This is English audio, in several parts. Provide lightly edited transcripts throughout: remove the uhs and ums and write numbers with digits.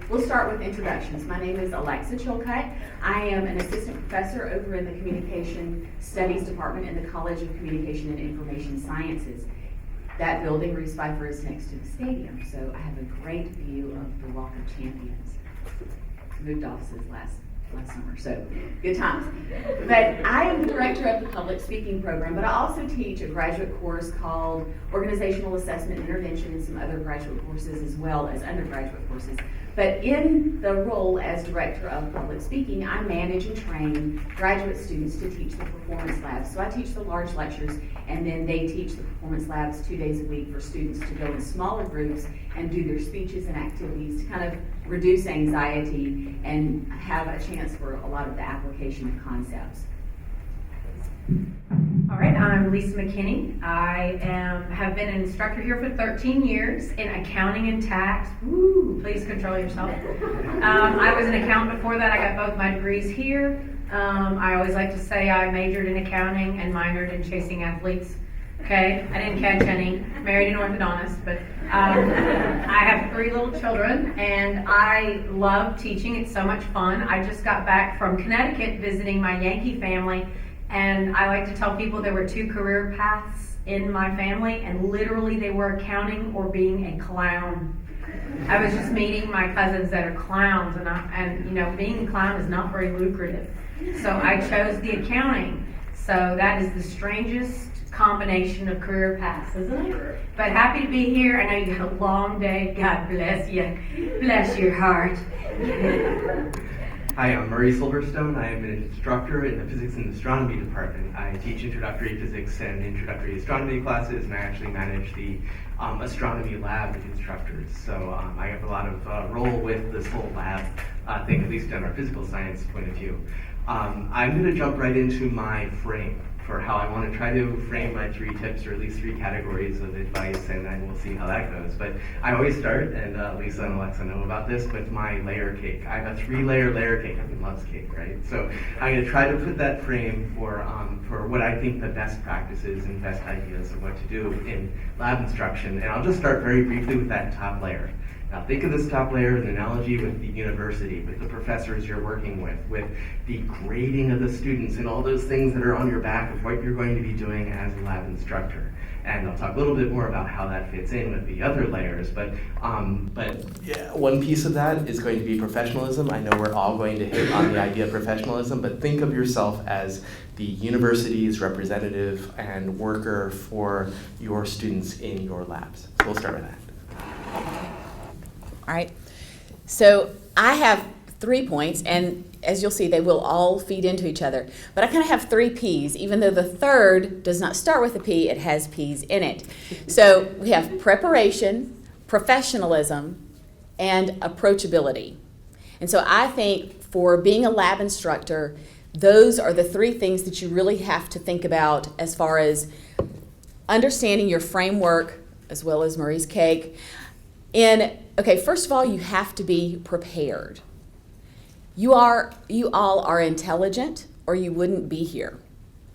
we'll start with introductions. My name is Alexa Chilcutt. I am an assistant professor over in the Communication Studies Department in the College of Communication and Information Sciences. That building, Reese Pfeiffer, is next to the stadium, so I have a great view of the Walk of Champions. Moved offices last summer, so good times. But I am the director of the public speaking program, but I also teach a graduate course called Organizational Assessment and Intervention and some other graduate courses as well as undergraduate courses. But in the role as director of public speaking, I manage and train graduate students to teach the performance labs. So I teach the large lectures, and then they teach the performance labs 2 days a week for students to go in smaller groups and do their speeches and activities to kind of reduce anxiety and have a chance for a lot of the application of concepts. All right, I'm Lisa McKinney. I have been an instructor here for 13 years in accounting and tax. Woo, please control yourself. I was an accountant before that. I got both my degrees here. I always like to say I majored in accounting and minored in chasing athletes. Okay, I didn't catch any. Married an orthodontist, but I have 3 little children, and I love teaching. It's so much fun. I just got back from Connecticut visiting my Yankee family, and I like to tell people there were 2 career paths in my family, and literally they were accounting or being a clown. I was just meeting my cousins that are clowns, and you know, being a clown is not very lucrative. So I chose the accounting. So that is the strangest combination of career paths, isn't it? But happy to be here. I know you had a long day. God bless you. Bless your heart. Hi, I'm Murray Silverstone. I am an instructor in the Physics and Astronomy department. I teach introductory physics and introductory astronomy classes, and I actually manage the astronomy lab with instructors. So I have a lot of role with this whole lab thing, at least in our physical science point of view. I'm going to jump right into my frame for how I want to try to frame my 3 tips, or at least 3 categories of advice, and then we'll see how that goes. But I always start, and Lisa and Alexa know about this, with my layer cake. I have a 3-layer layer cake. Everyone loves cake, right? So I'm going to try to put that frame for what I think the best practices and best ideas of what to do in lab instruction. And I'll just start very briefly with that top layer. Now think of this top layer as an analogy with the university, with the professors you're working with the grading of the students and all those things that are on your back of what you're going to be doing as a lab instructor. And I'll talk a little bit more about how that fits in with the other layers, but yeah, one piece of that is going to be professionalism. I know we're all going to hit on the idea of professionalism, but think of yourself as the university's representative and worker for your students in your labs. So we'll start with that. All right, so I have 3 points, and as you'll see, they will all feed into each other. But I kind of have 3 P's, even though the third does not start with a P, it has P's in it. So we have preparation, professionalism, and approachability. And so I think for being a lab instructor, those are the 3 things that you really have to think about as far as understanding your framework, as well as Murray's cake. Okay, first of all, you have to be prepared. You all are intelligent, or you wouldn't be here.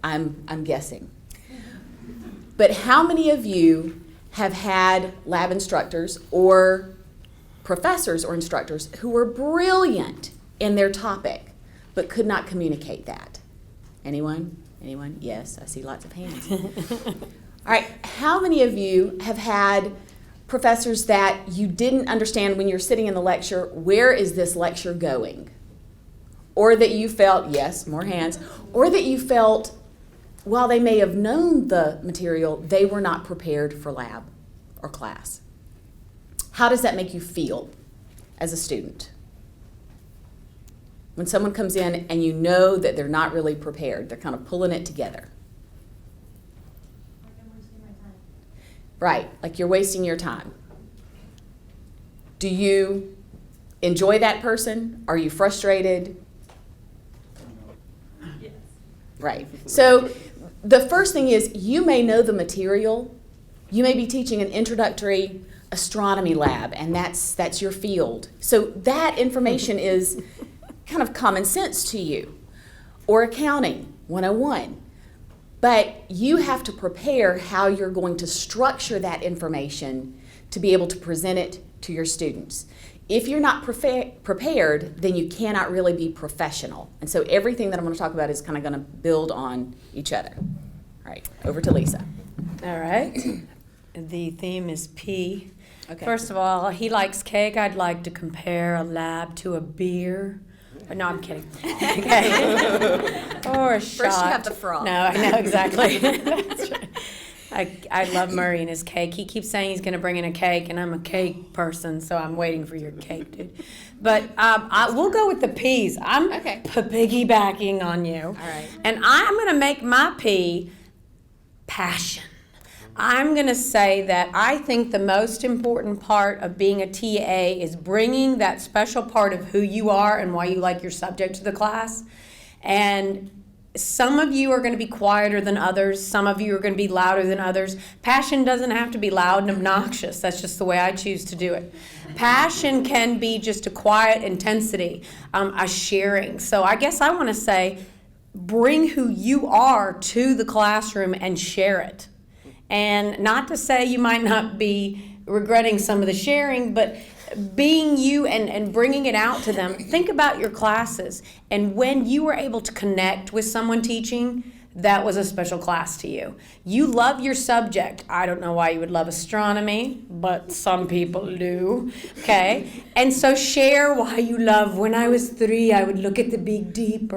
I'm guessing. But how many of you have had lab instructors or professors or instructors who were brilliant in their topic, but could not communicate that? Anyone? Anyone? Yes, I see lots of hands. All right, how many of you have had professors that you didn't understand when you're sitting in the lecture, where is this lecture going? Or that you felt, yes, more hands, or that you felt, while they may have known the material, they were not prepared for lab or class. How does that make you feel as a student? When someone comes in and you know that they're not really prepared, they're kind of pulling it together. Right, like you're wasting your time. Do you enjoy that person? Are you frustrated? Yes. Right. So the first thing is you may know the material. You may be teaching an introductory astronomy lab, and that's your field. So that information is kind of common sense to you. Or accounting 101. But you have to prepare how you're going to structure that information to be able to present it to your students. if you're not prepared, then you cannot really be professional. And so everything that I'm going to talk about is kind of going to build on each other. All right, over to Lisa. All right. The theme is P. Okay. First of all, he likes cake. I'd like to compare a lab to a beer. No, I'm kidding. Okay. Or a shot. First you have the frog. No, I know, exactly. That's right. I love Murray and his cake. He keeps saying he's going to bring in a cake, and I'm a cake person, so I'm waiting for your cake, dude. But we'll go with the P's. I'm Okay. piggybacking on you. All right. And I'm going to make my P passion. I'm going to say that I think the most important part of being a TA is bringing that special part of who you are and why you like your subject to the class. And some of you are going to be quieter than others. Some of you are going to be louder than others. Passion doesn't have to be loud and obnoxious. That's just the way I choose to do it. Passion can be just a quiet intensity, a sharing. So I guess I want to say, bring who you are to the classroom and share it. And not to say you might not be regretting some of the sharing, but being you and bringing it out to them. Think about your classes. And when you were able to connect with someone teaching, that was a special class to you. You love your subject. I don't know why you would love astronomy, but some people do, okay? And so share why you love, when I was 3, I would look at the Big Deep,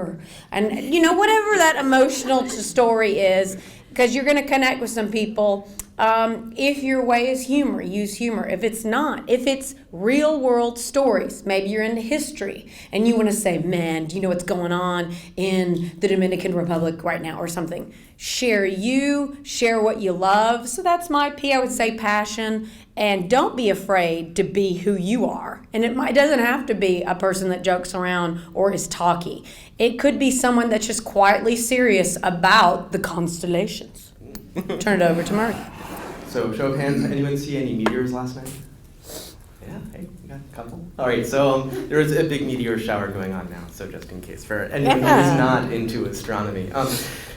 and whatever that emotional story is, because you're going to connect with some people. If your way is humor, use humor. If it's not, if it's real world stories, maybe you're into history and you want to say, man, do you know what's going on in the Dominican Republic right now or something? Share what you love. So that's my P, I would say passion. And don't be afraid to be who you are. And it doesn't have to be a person that jokes around or is talky. It could be someone that's just quietly serious about the constellations. Turn it over to Murray. So, show of hands, anyone see any meteors last night? Yeah, hey, we got a couple. All right, so there is a big meteor shower going on now, so just in case, for anyone who is not into astronomy.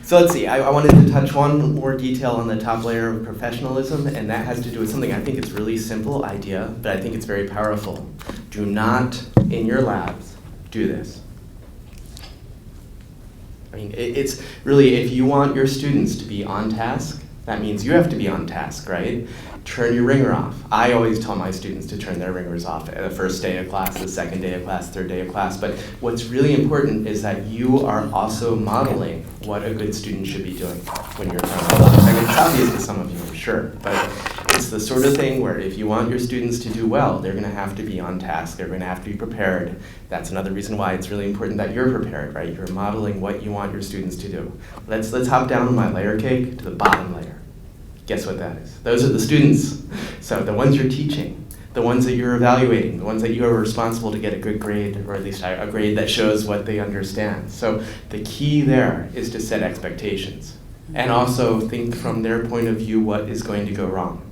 So let's see, I wanted to touch one more detail on the top layer of professionalism, and that has to do with something I think is really simple idea, but I think it's very powerful. Do not, in your labs, do this. I mean, it's really, if you want your students to be on task, that means you have to be on task, right? Turn your ringer off. I always tell my students to turn their ringers off at the first day of class, the second day of class, third day of class. But what's really important is that you are also modeling what a good student should be doing when you're turning it off. I mean, it's obvious to some of you, I'm sure, but it's the sort of thing where if you want your students to do well, they're going to have to be on task. They're going to have to be prepared. That's another reason why it's really important that you're prepared, right? You're modeling what you want your students to do. Let's hop down my layer cake to the bottom layer. Guess what that is? Those are the students. So the ones you're teaching, the ones that you're evaluating, the ones that you are responsible to get a good grade, or at least a grade that shows what they understand. So the key there is to set expectations and also think from their point of view what is going to go wrong.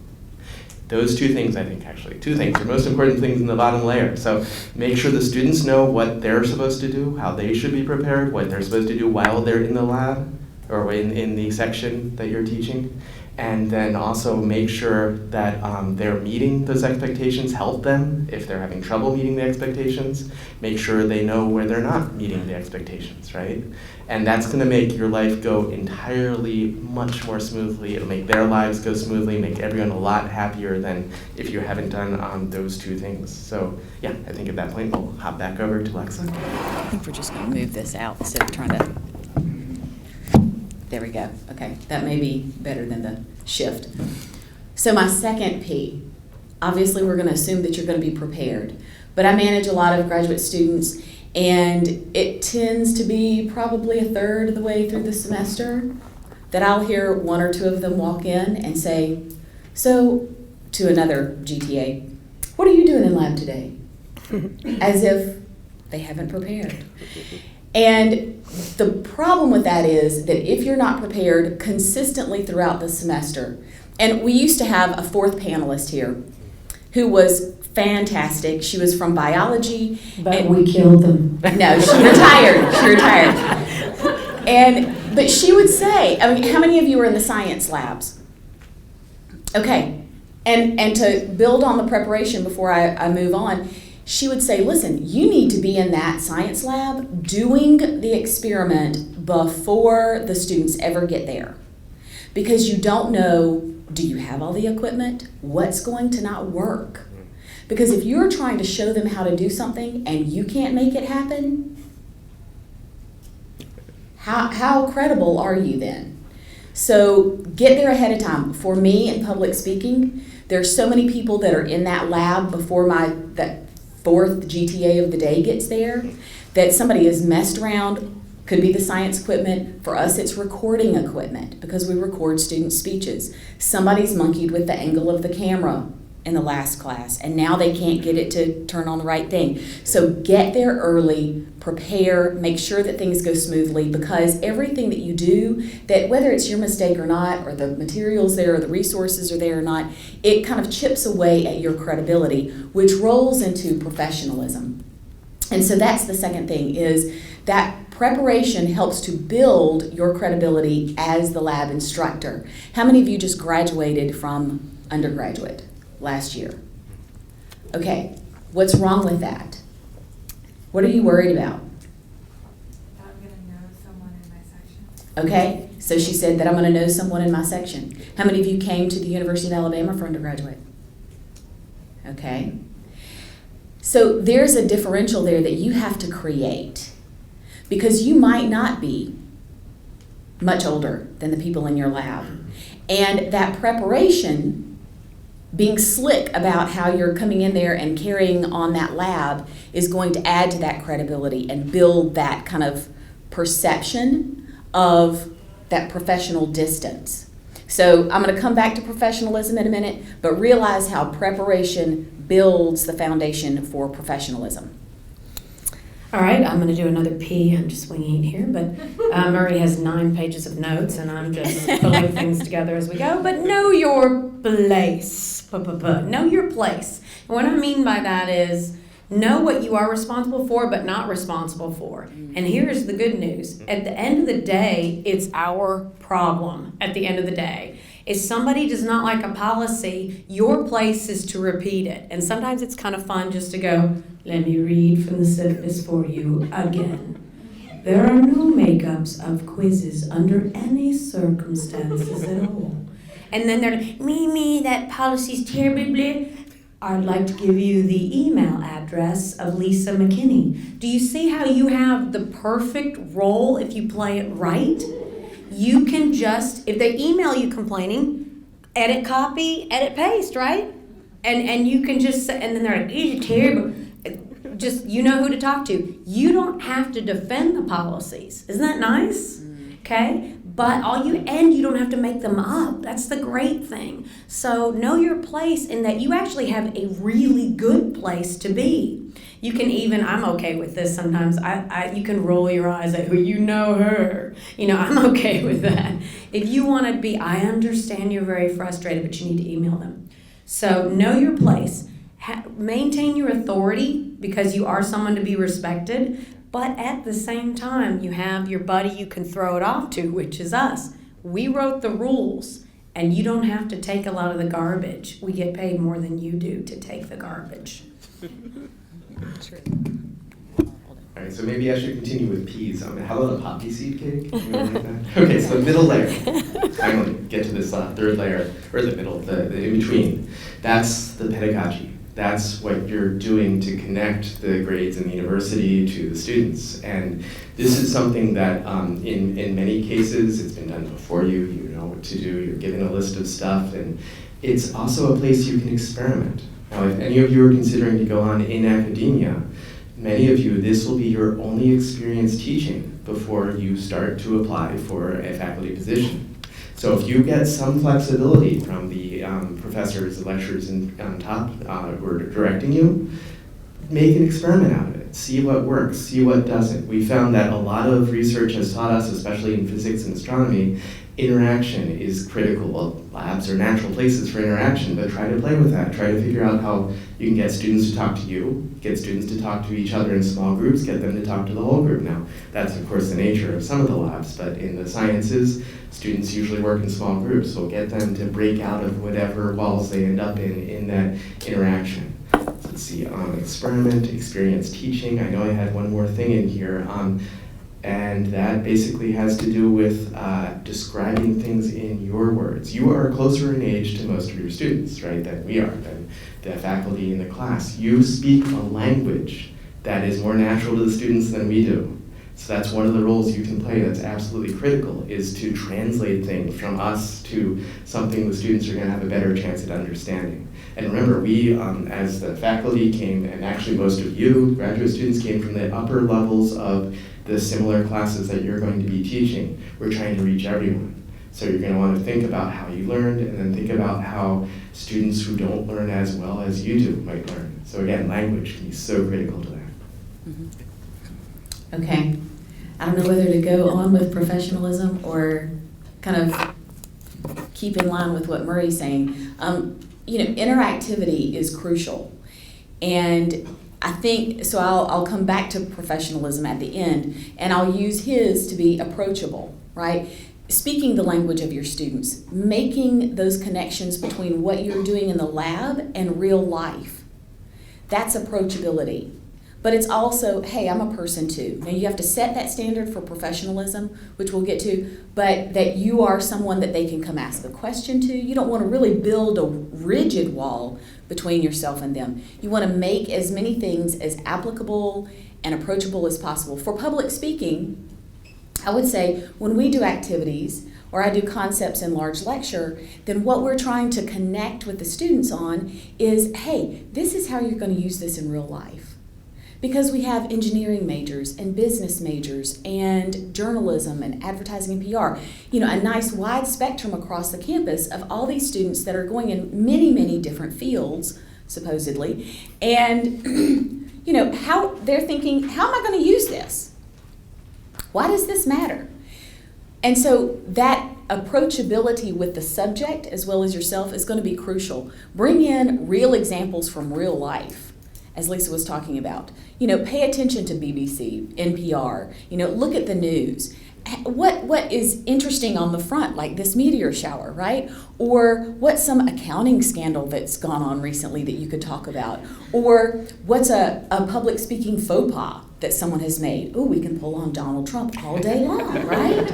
Those two things, I think, actually, two things are most important things in the bottom layer. So make sure the students know what they're supposed to do, how they should be prepared, what they're supposed to do while they're in the lab or in the section that you're teaching. And then also make sure that they're meeting those expectations, help them if they're having trouble meeting the expectations, make sure they know where they're not meeting the expectations, right? And that's gonna make your life go entirely much more smoothly. It'll make their lives go smoothly, make everyone a lot happier than if you haven't done those two things. So yeah, I think at that point we'll hop back over to Lexa. I think we're just going to move this out instead of trying to. There we go. Okay, that may be better than the shift. So my second P, obviously we're going to assume that you're going to be prepared, but I manage a lot of graduate students, and it tends to be probably a third of the way through the semester that I'll hear one or two of them walk in and say, so to another GTA, what are you doing in lab today? As if they haven't prepared. And the problem with that is that if you're not prepared consistently throughout the semester, and we used to have a fourth panelist here who was fantastic. She was from biology. But we killed them. No, she retired. But she would say, I mean, how many of you are in the science labs? Okay, and to build on the preparation before I move on, she would say, listen, you need to be in that science lab doing the experiment before the students ever get there. Because you don't know, do you have all the equipment? What's going to not work? Because if you're trying to show them how to do something and you can't make it happen, how credible are you then? So get there ahead of time. For me in public speaking, there's so many people that are in that lab before that fourth GTA of the day gets there, that somebody has messed around. Could be the science equipment. For us, it's recording equipment because we record student speeches. Somebody's monkeyed with the angle of the camera in the last class, and now they can't get it to turn on the right thing. So get there early, prepare, make sure that things go smoothly, because everything that you do, that whether it's your mistake or not, or the materials there, or the resources are there or not, it kind of chips away at your credibility, which rolls into professionalism. And so that's the second thing, is that preparation helps to build your credibility as the lab instructor. How many of you just graduated from undergraduate last year? Okay, what's wrong with that? What are you worried about? I'm going to know someone in my section. Okay, so she said that I'm going to know someone in my section. How many of you came to the University of Alabama for undergraduate? Okay. So there's a differential there that you have to create, because you might not be much older than the people in your lab. And that preparation, being slick about how you're coming in there and carrying on that lab, is going to add to that credibility and build that kind of perception of that professional distance. So I'm going to come back to professionalism in a minute, but realize how preparation builds the foundation for professionalism. All right, I'm going to do another P. I'm just winging it here, but Murray has 9 pages of notes, and I'm just pulling things together as we go. But know your place. Know your place. And what I mean by that is know what you are responsible for, but not responsible for. And here's the good news. At the end of the day, it's our problem at the end of the day. If somebody does not like a policy, your place is to repeat it. And sometimes it's kind of fun just to go, let me read from the syllabus for you again. There are no makeups of quizzes under any circumstances at all. And then they're like, me, that policy's terribly. I'd like to give you the email address of Lisa McKinney. Do you see how you have the perfect role if you play it right? You can just, if they email you complaining, edit copy, edit paste, right? And you can just say, and then they're like, it's terrible. Just, you know who to talk to. You don't have to defend the policies. Isn't that nice? Okay? But you don't have to make them up. That's the great thing. So know your place in that you actually have a really good place to be. You can even, I'm okay with this sometimes, you can roll your eyes at who you know her. I'm okay with that. If you want to be, I understand you're very frustrated, but you need to email them. So know your place. Maintain your authority because you are someone to be respected, but at the same time, you have your buddy you can throw it off to, which is us. We wrote the rules, and you don't have to take a lot of the garbage. We get paid more than you do to take the garbage. True. All right, so maybe I should continue with peas. How about a poppy seed cake? Like that? Okay, so the middle layer. Finally, get to this third layer, or the middle, the in between. That's the pedagogy. That's what you're doing to connect the grades in the university to the students. And this is something that in many cases, it's been done before you. You know what to do. You're given a list of stuff. And it's also a place you can experiment. Now, if any of you are considering to go on in academia, many of you, this will be your only experience teaching before you start to apply for a faculty position. So if you get some flexibility from the professors, the lecturers on top who are directing you, make an experiment out of it. See what works, see what doesn't. We found that a lot of research has taught us, especially in physics and astronomy, interaction is critical. Well, labs are natural places for interaction, but try to play with that. Try to figure out how you can get students to talk to you, get students to talk to each other in small groups, get them to talk to the whole group. Now, that's of course the nature of some of the labs, but in the sciences, students usually work in small groups, so get them to break out of whatever walls they end up in that interaction. let's see, experiment, experience teaching. I know I had one more thing in here. And that basically has to do with describing things in your words. You are closer in age to most of your students, right, than we are, than the faculty in the class. You speak a language that is more natural to the students than we do. So that's one of the roles you can play that's absolutely critical, is to translate things from us to something the students are going to have a better chance at understanding. And remember, we, as the faculty, came, and actually most of you, graduate students, came from the upper levels of the similar classes that you're going to be teaching. We're trying to reach everyone. So you're going to want to think about how you learned, and then think about how students who don't learn as well as you do might learn. So again, language can be so critical to that. Okay. I don't know whether to go on with professionalism or kind of keep in line with what Murray's saying. Interactivity is crucial. And I think, so I'll come back to professionalism at the end, and I'll use his to be approachable, right? Speaking the language of your students, making those connections between what you're doing in the lab and real life. That's approachability. But it's also, hey, I'm a person too. Now you have to set that standard for professionalism, which we'll get to, but that you are someone that they can come ask a question to. You don't want to really build a rigid wall between yourself and them. You want to make as many things as applicable and approachable as possible. For public speaking, I would say when we do activities or I do concepts in large lecture, then what we're trying to connect with the students on is, hey, this is how you're going to use this in real life. Because we have engineering majors and business majors and journalism and advertising and PR, a nice wide spectrum across the campus of all these students that are going in many, many different fields, supposedly. And, how they're thinking, how am I going to use this? Why does this matter? And so that approachability with the subject as well as yourself is going to be crucial. Bring in real examples from real life, as Lisa was talking about. Pay attention to BBC, NPR, look at the news. What is interesting on the front, like this meteor shower, right? Or what's some accounting scandal that's gone on recently that you could talk about? Or what's a public speaking faux pas that someone has made? Oh, we can pull on Donald Trump all day long, right?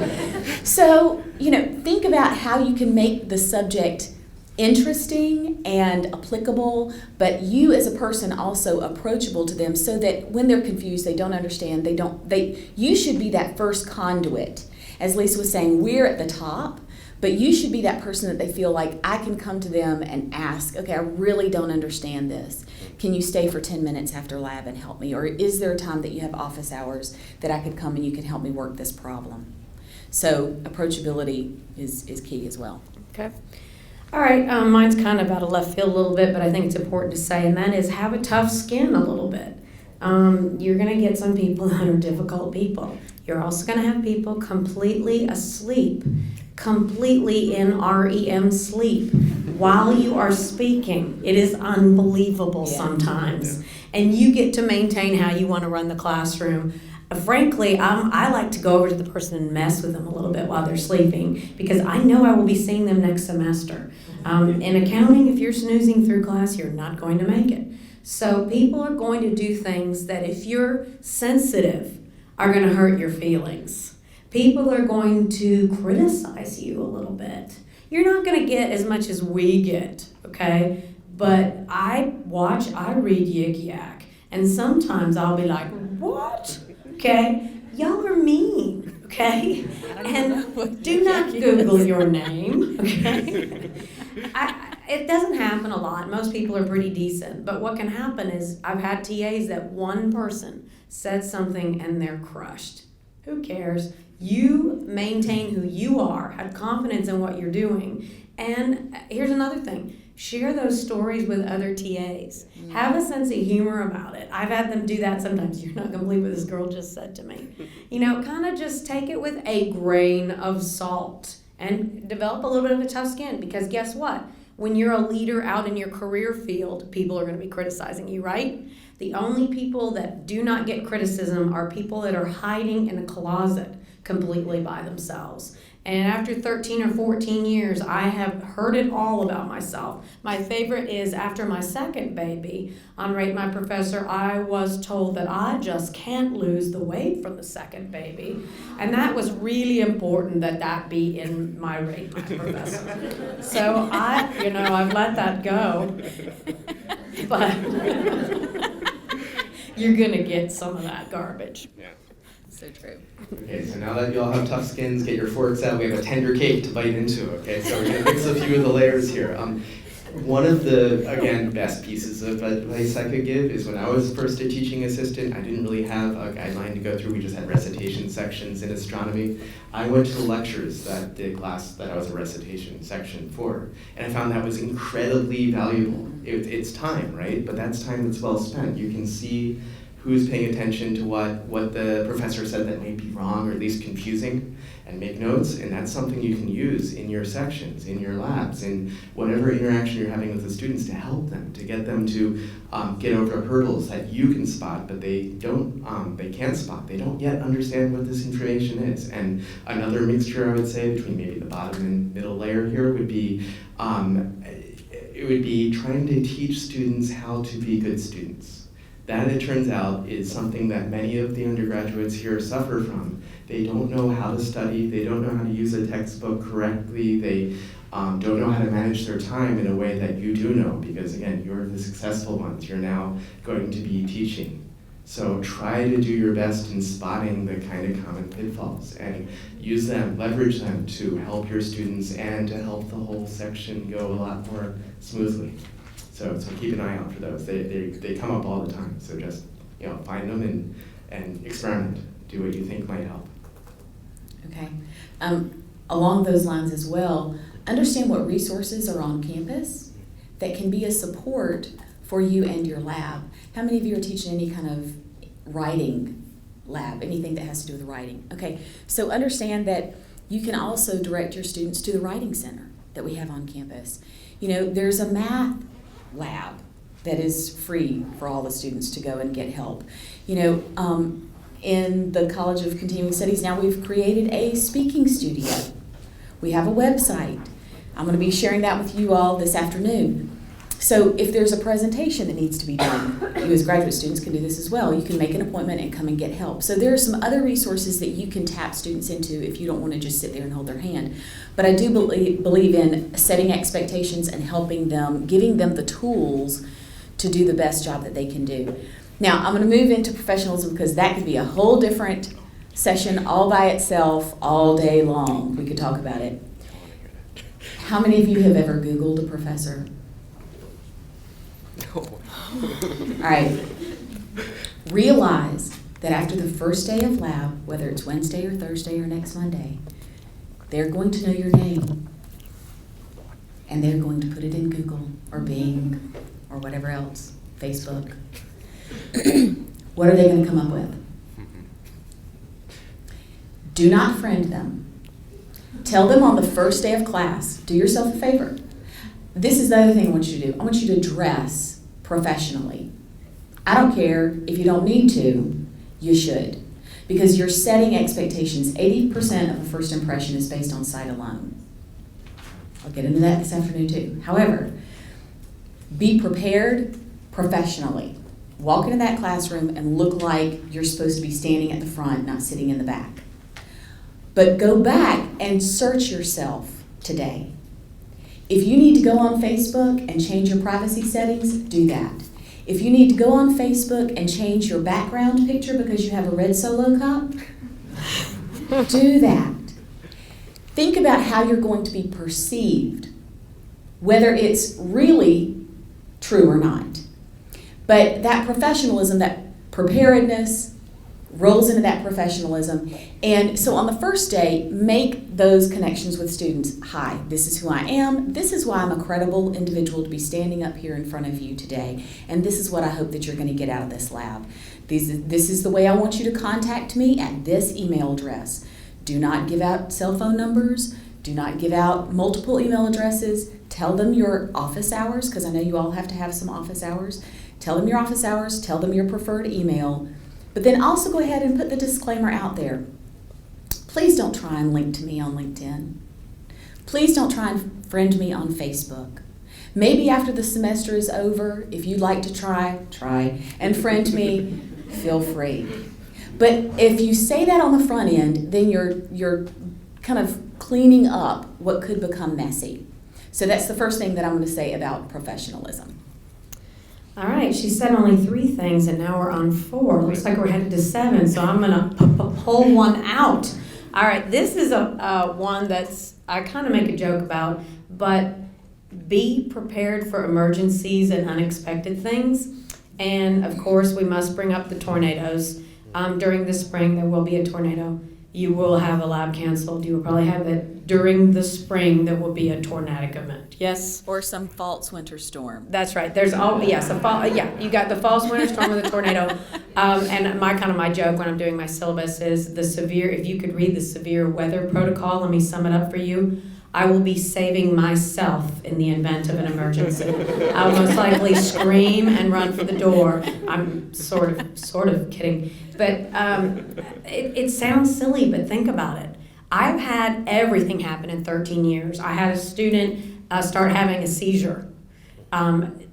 So, think about how you can make the subject interesting and applicable, but you as a person also approachable to them, so that when they're confused, they don't understand, you should be that first conduit. As Lisa was saying, we're at the top, but you should be that person that they feel like I can come to them and ask, okay, I really don't understand this. Can you stay for 10 minutes after lab and help me? Or is there a time that you have office hours that I could come and you can help me work this problem? So approachability is key as well. Okay. All right, mine's kind of out of left field a little bit, but I think it's important to say, and that is have a tough skin a little bit. You're going to get some people that are difficult people. You're also going to have people completely asleep, completely in REM sleep while you are speaking. It is unbelievable sometimes. And you get to maintain how you want to run the classroom. Frankly, I like to go over to the person and mess with them a little bit while they're sleeping, because I know I will be seeing them next semester. In accounting, if you're snoozing through class, you're not going to make it. So people are going to do things that, if you're sensitive, are going to hurt your feelings. People are going to criticize you a little bit. You're not going to get as much as we get, okay? But I read Yik Yak, and sometimes I'll be like, what? Okay, y'all are mean, okay? And do not Google your name, okay? It doesn't happen a lot. Most people are pretty decent. But what can happen is, I've had TAs that one person said something and they're crushed. Who cares? You maintain who you are, have confidence in what you're doing. And here's another thing. Share those stories with other TAs. Have a sense of humor about it. I've had them do that sometimes. You're not going to believe what this girl just said to me. Kind of just take it with a grain of salt and develop a little bit of a tough skin, because guess what? When you're a leader out in your career field, people are going to be criticizing you, right? The only people that do not get criticism are people that are hiding in a closet completely by themselves. And after 13 or 14 years, I have heard it all about myself. My favorite is after my second baby, on Rate My Professor, I was told that I just can't lose the weight from the second baby. And that was really important that that be in my Rate My Professor. So I've let that go. But you're gonna get some of that garbage. Yeah. So true. Okay, so now that you all have tough skins, get your forks out. We have a tender cake to bite into, okay? So we're going to fix a few of the layers here. One of the, again, best pieces of advice I could give is when I was first a teaching assistant, I didn't really have a guideline to go through. We just had recitation sections in astronomy. I went to the lectures that the class that I was a recitation section for, and I found that was incredibly valuable. It's time, right? But that's time that's well spent. You can see who's paying attention to what the professor said that may be wrong or at least confusing, and make notes, and that's something you can use in your sections, in your labs, in whatever interaction you're having with the students to help them, to get them to get over hurdles that you can spot, but they can't spot. They don't yet understand what this information is. And another mixture, I would say, between maybe the bottom and middle layer here would be, it would be trying to teach students how to be good students. That, it turns out, is something that many of the undergraduates here suffer from. They don't know how to study, they don't know how to use a textbook correctly, they don't know how to manage their time in a way that you do know, because again, you're the successful ones, you're now going to be teaching. So try to do your best in spotting the kind of common pitfalls and use them, leverage them to help your students and to help the whole section go a lot more smoothly. So keep an eye out for those. They come up all the time. So just find them and experiment. Do what you think might help. Okay. Along those lines as well, understand what resources are on campus that can be a support for you and your lab. How many of you are teaching any kind of writing lab, anything that has to do with writing? Okay, so understand that you can also direct your students to the writing center that we have on campus. There's a math lab that is free for all the students to go and get help. In the College of Continuing Studies now we've created a speaking studio. We have a website. I'm going to be sharing that with you all this afternoon. So if there's a presentation that needs to be done, you as graduate students can do this as well. You can make an appointment and come and get help. So there are some other resources that you can tap students into if you don't want to just sit there and hold their hand. But I do believe in setting expectations and helping them, giving them the tools to do the best job that they can do. Now, I'm going to move into professionalism because that could be a whole different session all by itself all day long. We could talk about it. How many of you have ever Googled a professor? All right. Realize that after the first day of lab, whether it's Wednesday or Thursday or next Monday, they're going to know your name. And they're going to put it in Google or Bing or whatever else, Facebook. What are they going to come up with? Do not friend them. Tell them on the first day of class, do yourself a favor. This is the other thing I want you to do. I want you to dress professionally. I don't care if you don't need to, you should. Because you're setting expectations. 80% of a first impression is based on sight alone. I'll get into that this afternoon too. However, be prepared professionally. Walk into that classroom and look like you're supposed to be standing at the front, not sitting in the back. But go back and search yourself today. If you need to go on Facebook and change your privacy settings, do that. If you need to go on Facebook and change your background picture because you have a red Solo cup, do that. Think about how you're going to be perceived, whether it's really true or not. But that professionalism, that preparedness, rolls into that professionalism. And so on the first day, make those connections with students. Hi, this is who I am. This is why I'm a credible individual to be standing up here in front of you today. And this is what I hope that you're going to get out of this lab. This is the way I want you to contact me at this email address. Do not give out cell phone numbers. Do not give out multiple email addresses. Tell them your office hours, because I know you all have to have some office hours. Tell them your office hours. Tell them your preferred email. But then also go ahead and put the disclaimer out there. Please don't try and link to me on LinkedIn. Please don't try and friend me on Facebook. Maybe after the semester is over, if you'd like to try and friend me, feel free. But if you say that on the front end, then you're kind of cleaning up what could become messy. So that's the first thing that I'm going to say about professionalism. All right, she said only 3 things, and now we're on 4. Looks like we're headed to 7, so I'm going to pull one out. All right, this is a one that's I kind of make a joke about, but be prepared for emergencies and unexpected things. And of course, we must bring up the tornadoes. During the spring, there will be a tornado. You will have a lab canceled. You will probably have that during the spring. There will be a tornadic event. Yes. Or some false winter storm. That's right. There's you got the false winter storm with the tornado. And my joke when I'm doing my syllabus is if you could read the severe weather protocol, let me sum it up for you. I will be saving myself in the event of an emergency. I'll most likely scream and run for the door. I'm sort of kidding. But it sounds silly, but think about it. I've had everything happen in 13 years. I had a student start having a seizure.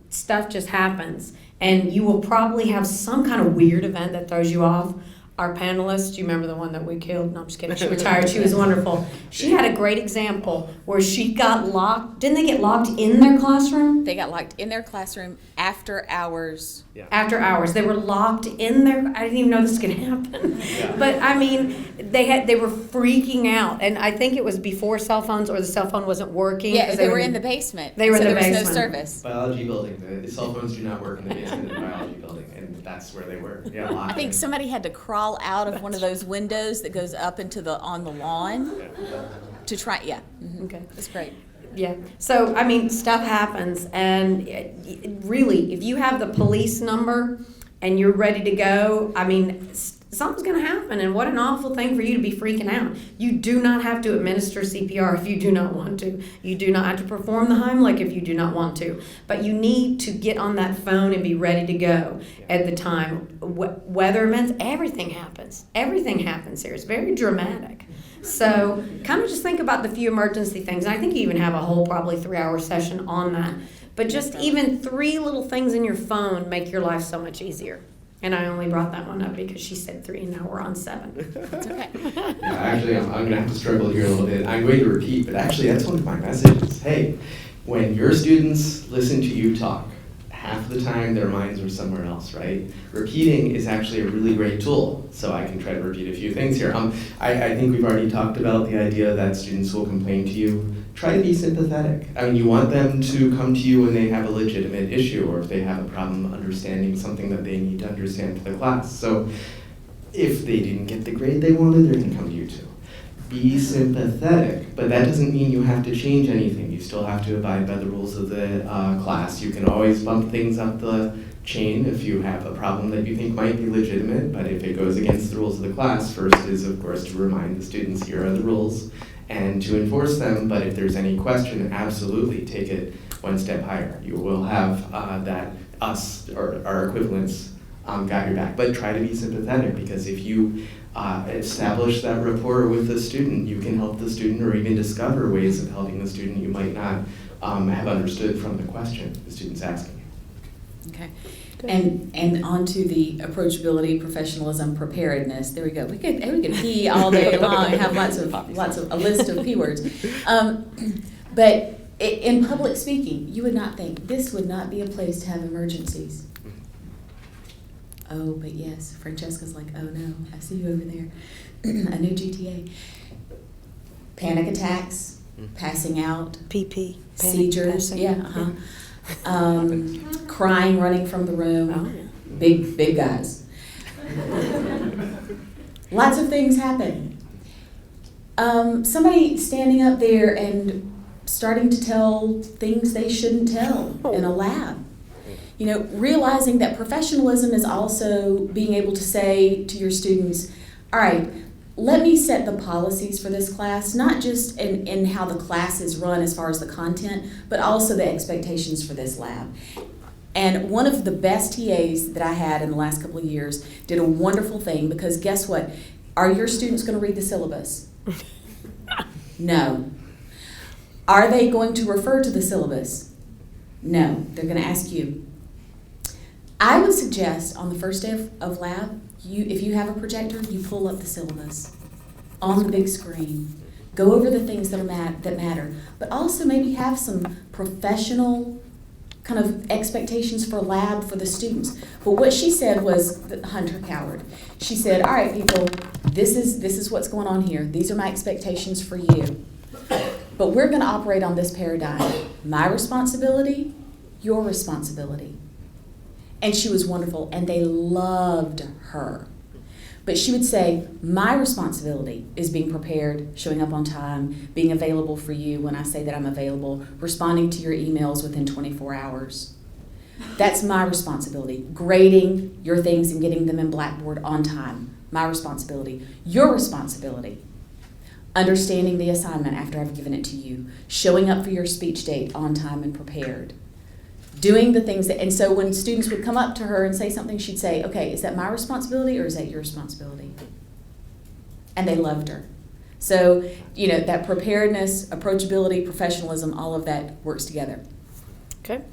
Stuff just happens. And you will probably have some kind of weird event that throws you off. Our panelist, do you remember the one that we killed? No, I'm just kidding. She retired. She was wonderful. She had a great example where she got locked. Didn't they get locked in their classroom? They got locked in their classroom after hours. Yeah. After hours. They were locked in there. I didn't even know this could happen. Yeah. But I mean, they were freaking out. And I think it was before cell phones or the cell phone wasn't working. Yeah, they were in the basement. They were in the there was basement. no service. Biology building. The cell phones do not work in the basement of the biology building, and that's where they were. Yeah, I think somebody had to crawl out of one of those windows that goes up on the lawn to try. Yeah. Mm-hmm. Okay. It's great. Yeah. So, I mean, stuff happens. And really, if you have the police number and you're ready to go, I mean, something's going to happen. And what an awful thing for you to be freaking out. You do not have to administer CPR if you do not want to. You do not have to perform the Heimlich if you do not want to. But you need to get on that phone and be ready to go at the time. Weather events, everything happens. Everything happens here. It's very dramatic. So kind of just think about the few emergency things. And I think you even have a whole probably 3-hour session on that. But just even 3 little things in your phone make your life so much easier. And I only brought that one up because she said 3 and now we're on 7. It's okay. Yeah, actually, I'm going to have to struggle here a little bit. I'm going to repeat, but actually that's one of my messages. Hey, when your students listen to you talk, half the time their minds are somewhere else, right? Repeating is actually a really great tool. So I can try to repeat a few things here. I think we've already talked about the idea that students will complain to you. Try to be sympathetic. I mean, you want them to come to you when they have a legitimate issue or if they have a problem understanding something that they need to understand for the class. So if they didn't get the grade they wanted, they're going to come to you too. Be sympathetic, but that doesn't mean you have to change anything. You still have to abide by the rules of the class. You can always bump things up the chain if you have a problem that you think might be legitimate, but if it goes against the rules of the class, first is, of course, to remind the students here are the rules and to enforce them, but if there's any question, absolutely take it one step higher. You will have that us, or our equivalents, got your back, but try to be sympathetic, because if you establish that rapport with the student, you can help the student or even discover ways of helping the student you might not have understood from the question the student's asking you. Okay. And on to the approachability, professionalism, preparedness. There we go. We could P all day long and have lots of a list of P words. But in public speaking, you would not think this would not be a place to have emergencies. Oh, but yes, Francesca's like, oh no, I see you over there. A new GTA. Panic attacks, passing out, PP. seizures, yeah, crying, running from the room, Oh, yeah. big guys. Lots of things happen. Somebody standing up there and starting to tell things they shouldn't tell in a lab. You know, realizing that professionalism is also being able to say to your students, all right, let me set the policies for this class, not just in how the class is run as far as the content, but also the expectations for this lab. And one of the best TAs that I had in the last couple of years did a wonderful thing, because guess what? Are your students going to read the syllabus? No. Are they going to refer to the syllabus? No. They're going to ask you. I would suggest on the first day of lab, if you have a projector, you pull up the syllabus on the big screen. Go over the things that matter, but also maybe have some professional kind of expectations for lab for the students. But what she said was, Hunter Coward, she said, all right, people, this is what's going on here. These are my expectations for you. But we're going to operate on this paradigm. My responsibility, your responsibility. And she was wonderful, and they loved her. But she would say, my responsibility is being prepared, showing up on time, being available for you when I say that I'm available, responding to your emails within 24 hours. That's my responsibility. Grading your things and getting them in Blackboard on time. My responsibility. Your responsibility. Understanding the assignment after I've given it to you. Showing up for your speech date on time and prepared. Doing the things that, and so when students would come up to her and say something, she'd say, okay, is that my responsibility or is that your responsibility? And they loved her. So, that preparedness, approachability, professionalism, all of that works together. Okay.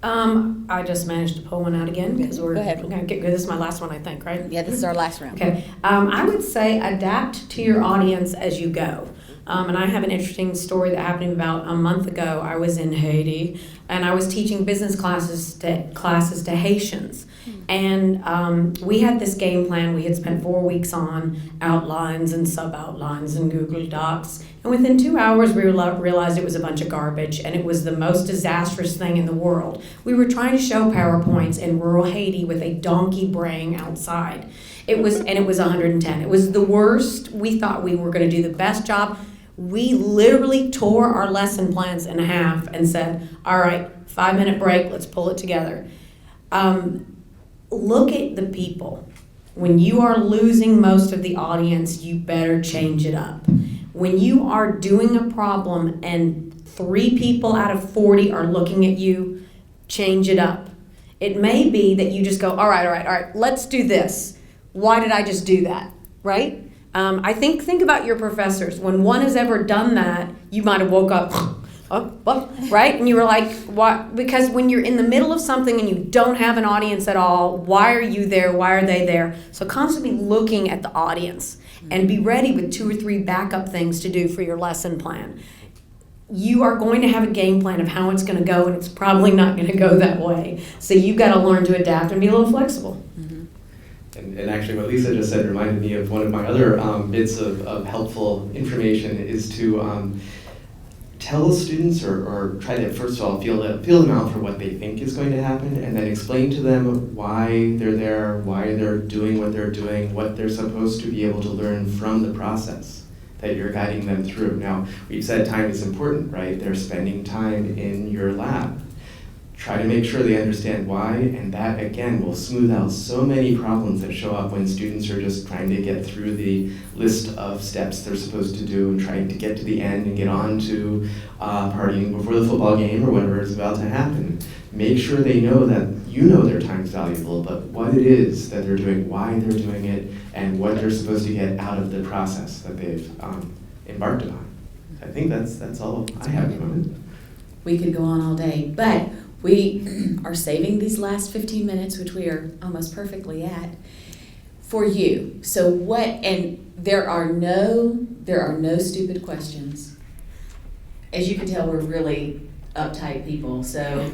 I just managed to pull one out again because we're Go ahead. going to get good. This is my last one, I think, right? Yeah, this is our last round. Okay. I would say adapt to your audience as you go. And I have an interesting story that happened about a month ago. I was in Haiti, and I was teaching business classes to Haitians. And we had this game plan we had spent 4 weeks on, outlines and sub-outlines and Google Docs. And within 2 hours, we realized it was a bunch of garbage, and it was the most disastrous thing in the world. We were trying to show PowerPoints in rural Haiti with a donkey braying outside. It was 110. It was the worst. We thought we were going to do the best job. We literally tore our lesson plans in half and said, all right, 5-minute break, let's pull it together. Look at the people. When you are losing most of the audience, you better change it up. When you are doing a problem and 3 people out of 40 are looking at you, change it up. It may be that you just go, all right, let's do this. Why did I just do that, right? I think about your professors. When one has ever done that, you might have woke up, right? And you were like, what? Because when you're in the middle of something and you don't have an audience at all, why are you there? Why are they there? So constantly looking at the audience and be ready with 2 or 3 backup things to do for your lesson plan. You are going to have a game plan of how it's going to go, and it's probably not going to go that way. So you've got to learn to adapt and be a little flexible. And actually what Lisa just said reminded me of one of my other bits of helpful information is to tell students or try to, first of all, feel them out for what they think is going to happen, and then explain to them why they're there, why they're doing what they're doing, what they're supposed to be able to learn from the process that you're guiding them through. Now, we've said time is important, right? They're spending time in your lab. Try to make sure they understand why, and that, again, will smooth out so many problems that show up when students are just trying to get through the list of steps they're supposed to do and trying to get to the end and get on to partying before the football game or whatever is about to happen. Make sure they know that you know their time's valuable, but what it is that they're doing, why they're doing it, and what they're supposed to get out of the process that they've embarked upon. I think that's all I have at the moment. We could go on all day, but we are saving these last 15 minutes, which we are almost perfectly at, for you. So and there are no stupid questions. As you can tell, we're really uptight people, so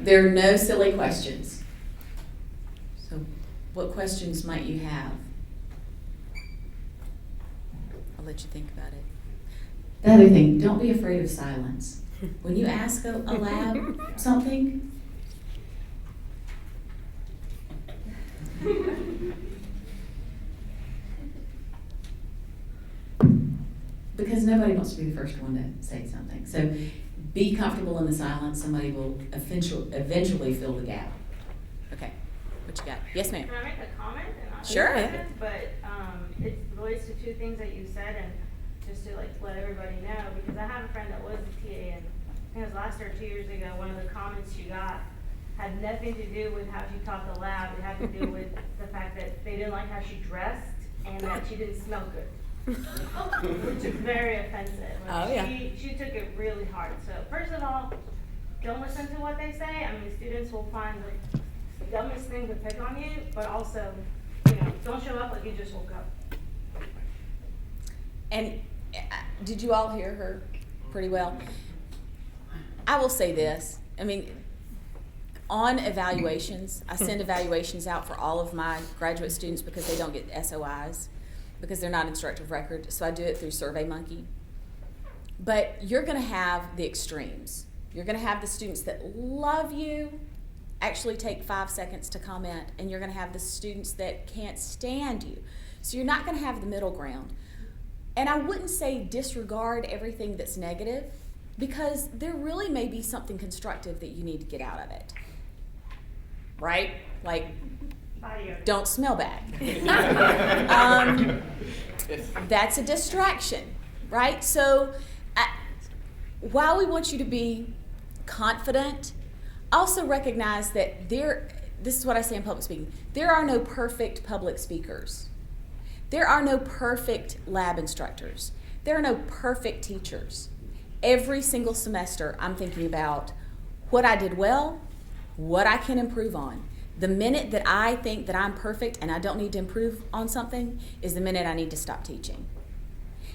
there are no silly questions. So what questions might you have? I'll let you think about it. The other thing, don't be afraid of silence. When you ask a lab something, because nobody wants to be the first one to say something. So be comfortable in the silence. Somebody will eventually fill the gap. Okay, what you got? Yes, ma'am. Can I make a comment? And not Sure. a question? But it relates to 2 things that you said, and just to let everybody know, because I have a friend that was a TA, and I think it was last year or 2 years ago, one of the comments she got had nothing to do with how she taught the lab. It had to do with the fact that they didn't like how she dressed, and that she didn't smell good, which is very offensive. Oh, yeah. She took it really hard. So first of all, don't listen to what they say. I mean, students will find the dumbest thing to pick on you, but also, don't show up like you just woke up. And did you all hear her pretty well? I will say this. I mean, on evaluations, I send evaluations out for all of my graduate students because they don't get SOIs, because they're not instructor of record. So I do it through SurveyMonkey. But you're going to have the extremes. You're going to have the students that love you, actually take 5 seconds to comment, and you're going to have the students that can't stand you. So you're not going to have the middle ground. And I wouldn't say disregard everything that's negative, because there really may be something constructive that you need to get out of it. Right? Like, don't smell bad. That's a distraction, right? So while we want you to be confident, also recognize that this is what I say in public speaking, there are no perfect public speakers. There are no perfect lab instructors. There are no perfect teachers. Every single semester, I'm thinking about what I did well, what I can improve on. The minute that I think that I'm perfect and I don't need to improve on something is the minute I need to stop teaching.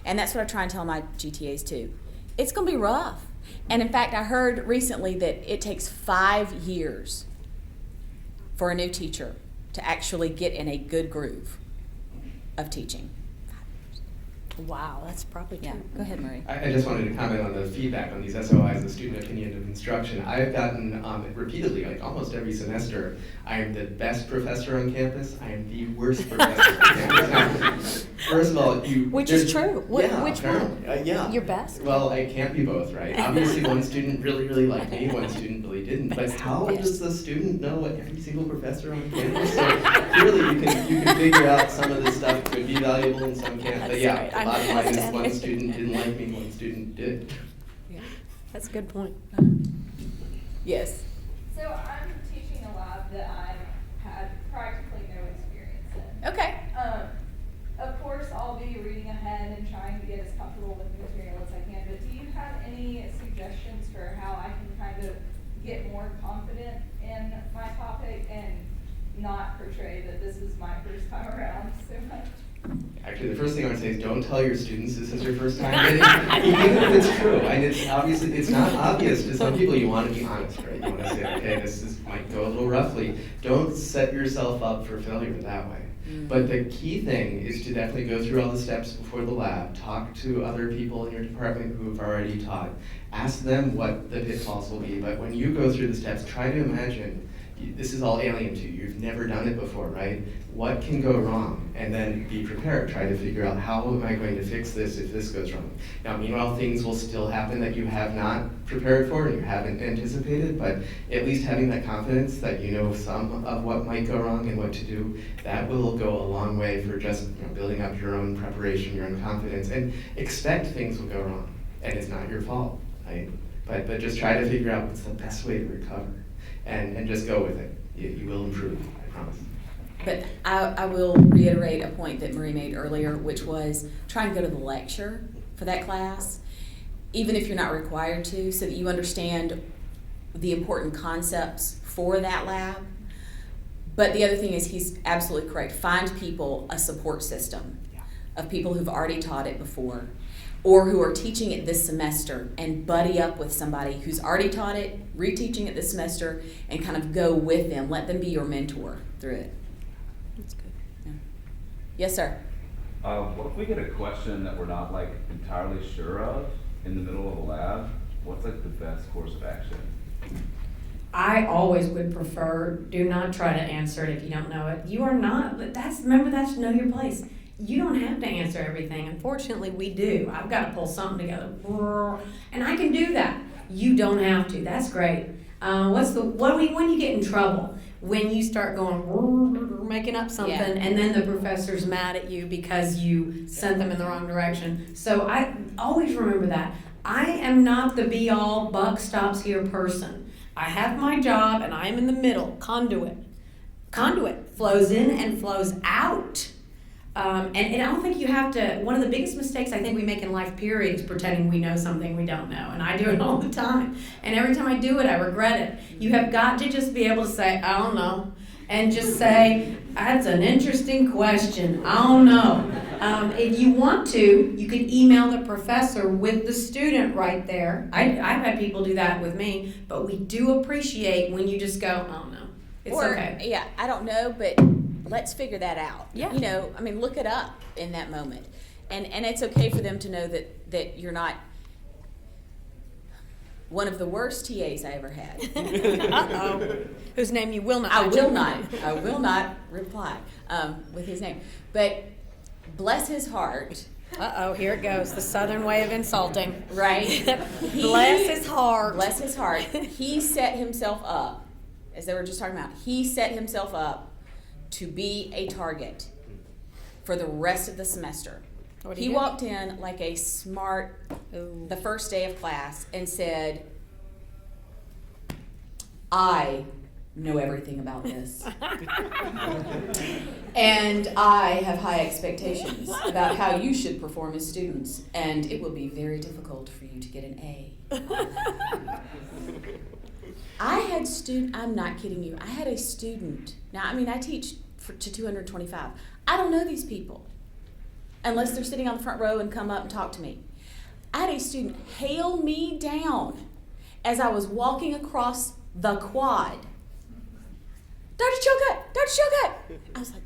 And that's what I try and tell my GTAs too. It's going to be rough. And in fact, I heard recently that it takes 5 years for a new teacher to actually get in a good groove of teaching. Wow, that's probably true. Yeah, go ahead, Marie. I just wanted to comment on the feedback on these SOIs, the student opinion of instruction. I've gotten repeatedly, like almost every semester, I am the best professor on campus, I am the worst professor on campus. Now, first of all, Which is true. Yeah, Which apparently. one? Yeah. Your best? Well, I can't be both, right? Obviously, one student really, really liked me, one student really didn't. But how does the student know what every single professor on campus? So clearly, you can figure out some of this stuff could be valuable and some can't. But yeah, That's right. bottom line is understand. one student didn't like me, one student did. Yeah. That's a good point. Yes. So I'm teaching a lab that I've had practically no experience in. Okay. Of course, I'll be reading ahead and trying to get as comfortable with the material as I can, but do you have any suggestions for how I can kind of get more confident in my topic and not portray that this is my first time around so much? Actually, the first thing I would say is don't tell your students this is your first time getting it, even if it's true. And it's obviously, it's not obvious to some people. You want to be honest, right? You want to say, okay, this might go a little roughly. Don't set yourself up for failure that way. But the key thing is to definitely go through all the steps before the lab, talk to other people in your department who have already taught, ask them what the pitfalls will be. But when you go through the steps, try to imagine this is all alien to you. You've never done it before, right? What can go wrong? And then be prepared. Try to figure out how am I going to fix this if this goes wrong. Now, meanwhile, things will still happen that you have not prepared for and you haven't anticipated, but at least having that confidence that you know some of what might go wrong and what to do, that will go a long way for just building up your own preparation, your own confidence, and expect things will go wrong. And it's not your fault, right? But just try to figure out what's the best way to recover. And just go with it. You will improve, I promise. But I will reiterate a point that Marie made earlier, which was try and go to the lecture for that class, even if you're not required to, so that you understand the important concepts for that lab. But the other thing is, he's absolutely correct. Find people a support system of people who've already taught it before, or who are teaching it this semester, and buddy up with somebody who's already taught it, reteaching it this semester, and kind of go with them. Let them be your mentor through it. That's good. Yeah. Yes, sir. What if we get a question that we're not like entirely sure of in the middle of a lab? What's like the best course of action? I always would prefer, do not try to answer it if you don't know it. You are not, remember that's know your place. You don't have to answer everything. Unfortunately, we do. I've got to pull something together, and I can do that. You don't have to. That's great. When you get in trouble? When you start going, making up something, and then the professor's mad at you because you sent them in the wrong direction. So I always remember that. I am not the be-all, buck stops here person. I have my job, and I am in the middle, conduit. Conduit flows in and flows out. And I don't think you have to, one of the biggest mistakes I think we make in life, period, is pretending we know something we don't know. And I do it all the time. And every time I do it, I regret it. You have got to just be able to say, I don't know. And just say, that's an interesting question. I don't know. If you want to, you can email the professor with the student right there. I've had people do that with me. But we do appreciate when you just go, I don't know. It's okay. Yeah, I don't know, but let's figure that out. Yeah. You know, I mean, look it up in that moment. And it's okay for them to know that you're not one of the worst TAs I ever had. Uh-oh. Whose name you will not I mention. will not reply with his name. But bless his heart. Uh-oh, here it goes. The Southern way of insulting. Right? Bless his heart. Bless his heart. He set himself up, as they were just talking about, he set himself up to be a target for the rest of the semester. He walked in like a smart, the first day of class, and said, I know everything about this. And I have high expectations about how you should perform as students, and it will be very difficult for you to get an A. I had I'm not kidding you, I had a student, now I mean I teach to 225. I don't know these people, unless they're sitting on the front row and come up and talk to me. I had a student hail me down as I was walking across the quad. Dr. Chilcutt! I was like,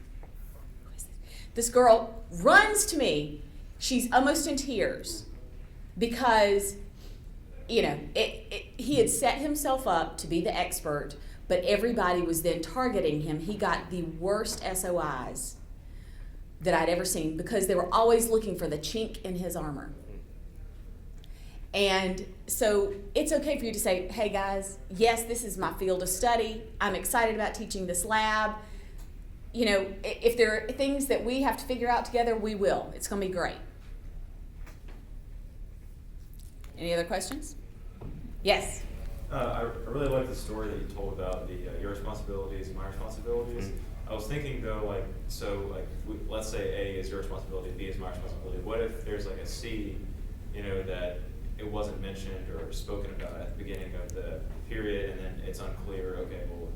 who is this? This girl runs to me. She's almost in tears because, you know, he had set himself up to be the expert, but everybody was then targeting him. He got the worst SOIs that I'd ever seen because they were always looking for the chink in his armor. And so it's okay for you to say, hey guys, yes, this is my field of study. I'm excited about teaching this lab. You know, if there are things that we have to figure out together, we will. It's going to be great. Any other questions? Yes. I really like the story that you told about your responsibilities, my responsibilities. Mm-hmm. I was thinking though, let's say A is your responsibility, B is my responsibility. What if there's like a C, you know, that it wasn't mentioned or spoken about at the beginning of the period, and then it's unclear. Okay, well,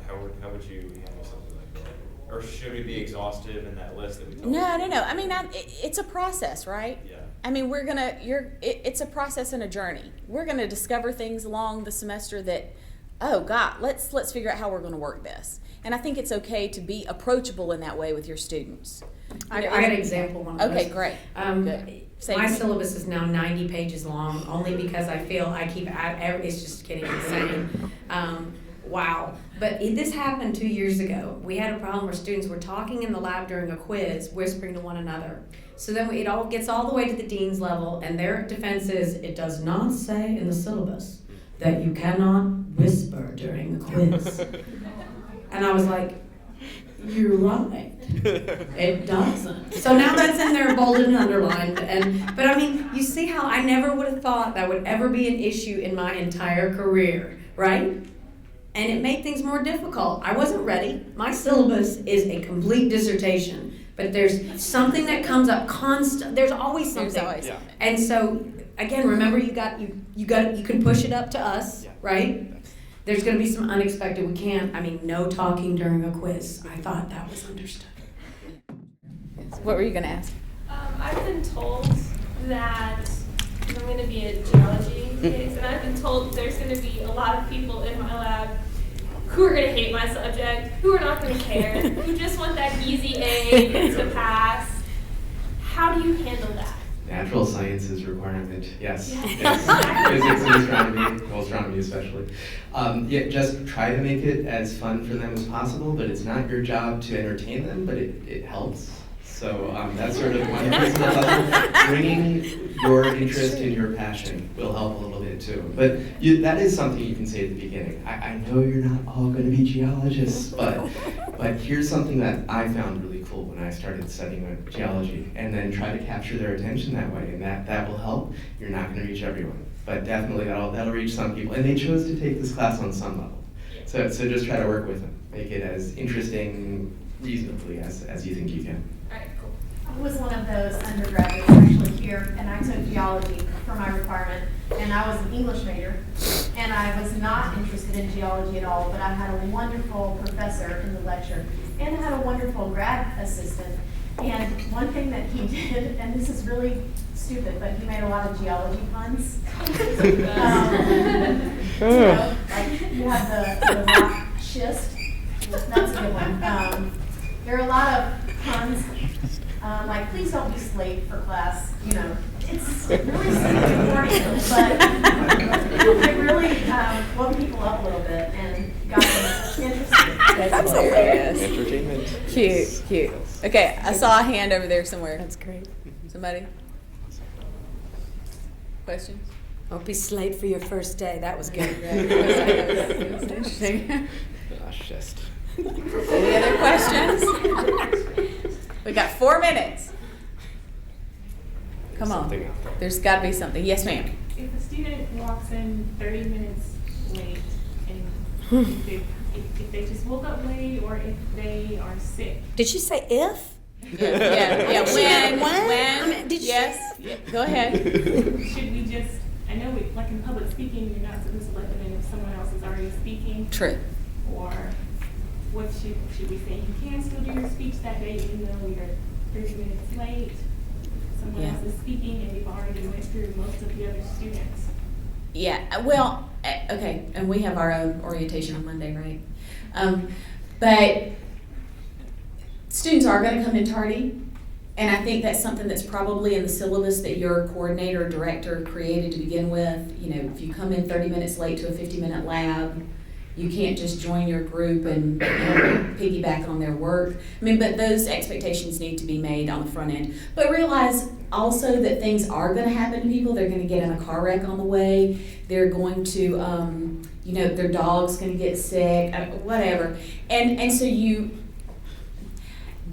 how would you handle something like that? Or should we be exhaustive in that list that we told? No. I mean, it's a process, right? Yeah. I mean, it's a process and a journey. We're gonna discover things along the semester that, oh God, let's figure out how we're gonna work this. And I think it's okay to be approachable in that way with your students. I got an example. One of Okay, those. great. Good. My syllabus is now 90 pages long, only because I feel I keep it's just getting insane. Wow. But this happened 2 years ago. We had a problem where students were talking in the lab during a quiz, whispering to one another. So then it all gets all the way to the dean's level, and their defense is, it does not say in the syllabus that you cannot whisper during a quiz. And I was like, you're right. It doesn't. So now that's in there bolded and underlined. But I mean, you see how I never would have thought that would ever be an issue in my entire career, right? And it made things more difficult. I wasn't ready. My syllabus is a complete dissertation. But there's something that comes up constant. There's always something. There's always something. And so again, remember you can push it up to us, right? There's going to be some unexpected. No talking during a quiz. I thought that was understood. What were you going to ask? I've been told that I'm going to be a geology case, and I've been told there's going to be a lot of people in my lab who are going to hate my subject, who are not going to care, who just want that easy A to pass. How do you handle that? Natural sciences requirement, yes. Yes. Physics and astronomy, well, astronomy especially. Just try to make it as fun for them as possible, but it's not your job to entertain them, but it helps. So that's sort of one piece of the puzzle. Bringing your interest and your passion will help a little bit too. But that is something you can say at the beginning. I know you're not all going to be geologists, but here's something that I found really cool when I started studying geology, and then try to capture their attention that way, and that will help. You're not going to reach everyone, but definitely that'll reach some people. And they chose to take this class on some level. So just try to work with them. Make it as interesting reasonably as you think you can. Alright, cool. I was one of those undergraduates actually here, and I took geology for my requirement, and I was an English major, and I was not interested in geology at all, but I had a wonderful professor in the lecture, and I had a wonderful grad assistant, and one thing that he did, and this is really stupid, but he made a lot of geology puns. You know, like you have the rock schist, that's a good one. There are a lot of puns. Like, please don't be late for class, you know. It's really super corny, but it really woke people up a little bit and got them interested. That's hilarious. Entertainment. Cute, cute. Okay, I saw a hand over there somewhere. That's great. Somebody? Questions? Don't be late for your first day. That was good. That was interesting. Gosh, just. Any other questions? We got 4 minutes. Come on. Something out there. There's got to be something. Yes, ma'am. If a student walks in 30 minutes late, and if they just woke up late, or if they are sick. Did you say if? Yeah. When? I mean, did you Yes. Yeah, go ahead. Should we just, I know like in public speaking, you're not supposed to let them in if someone else is already speaking. True. Or what should we say? You can still do your speech that day even though you're 30 minutes late. Someone else is speaking and you've already went through most of the other students. Yeah, well, okay, and we have our own orientation on Monday, right? But students are going to come in tardy, and I think that's something that's probably in the syllabus that your coordinator or director created to begin with. You know, if you come in 30 minutes late to a 50-minute lab, you can't just join your group and piggyback on their work. I mean, but those expectations need to be made on the front end. But realize also that things are going to happen to people. They're going to get in a car wreck on the way. They're going to, you know, their dog's going to get sick, whatever. And so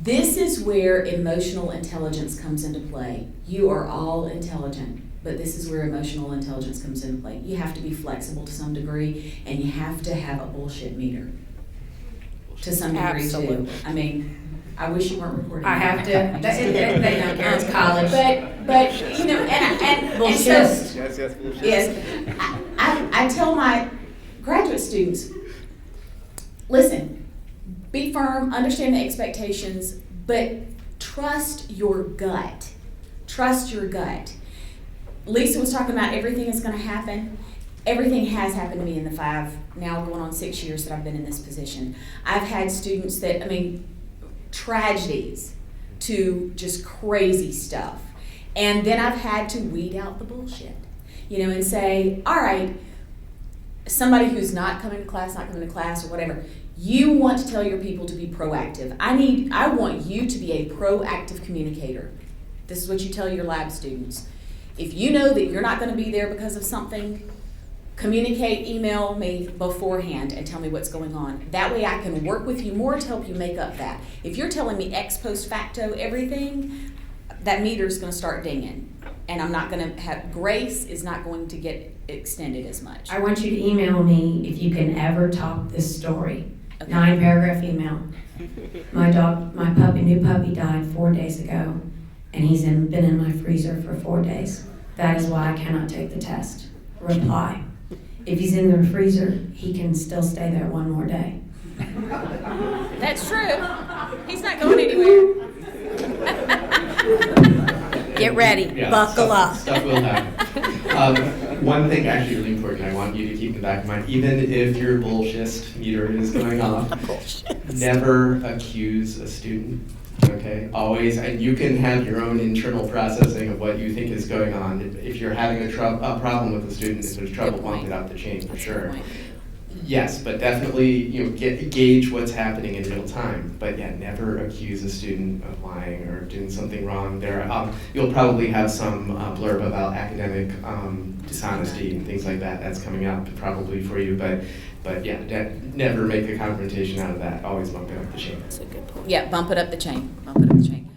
this is where emotional intelligence comes into play. You are all intelligent. But this is where emotional intelligence comes into play. You have to be flexible to some degree, and you have to have a bullshit meter to some degree Absolutely. too. I mean, I wish you weren't recording. I have to. They don't care. It's college. But you know, and so Yes, yes, I tell my graduate students, listen, be firm, understand the expectations, but trust your gut. Trust your gut. Lisa was talking about everything is going to happen. Everything has happened to me in the 5, now going on 6 years that I've been in this position. I've had students that, I mean, tragedies to just crazy stuff. And then I've had to weed out the bullshit, you know, and say, all right, somebody who's not coming to class, or whatever, you want to tell your people to be proactive. I want you to be a proactive communicator. This is what you tell your lab students. If you know that you're not going to be there because of something, communicate, email me beforehand and tell me what's going on. That way I can work with you more to help you make up that. If you're telling me ex post facto everything, that meter's going to start dinging. And I'm not going to have, grace is not going to get extended as much. I want you to email me if you can ever top this story. Okay. 9-paragraph email. My new puppy died 4 days ago, and he's been in my freezer for 4 days. That is why I cannot take the test. Reply. If he's in the freezer, he can still stay there 1 more day. That's true. He's not going anywhere. Get ready. Yeah, Buckle up. Stuff will happen. One thing actually really important I want you to keep in the back of mind, even if your bullshit meter is going off, never accuse a student, okay? Always, and you can have your own internal processing of what you think is going on. If you're having a problem with a student, if there's trouble, bump it up the chain for sure. Yes, but definitely, gauge what's happening in real time. But yeah, never accuse a student of lying or doing something wrong. You'll probably have some blurb about academic dishonesty and things like that. That's coming up probably for you. But yeah, never make a confrontation out of that. Always bump it up the chain. That's a good point. Yeah, bump it up the chain. Bump it up the chain.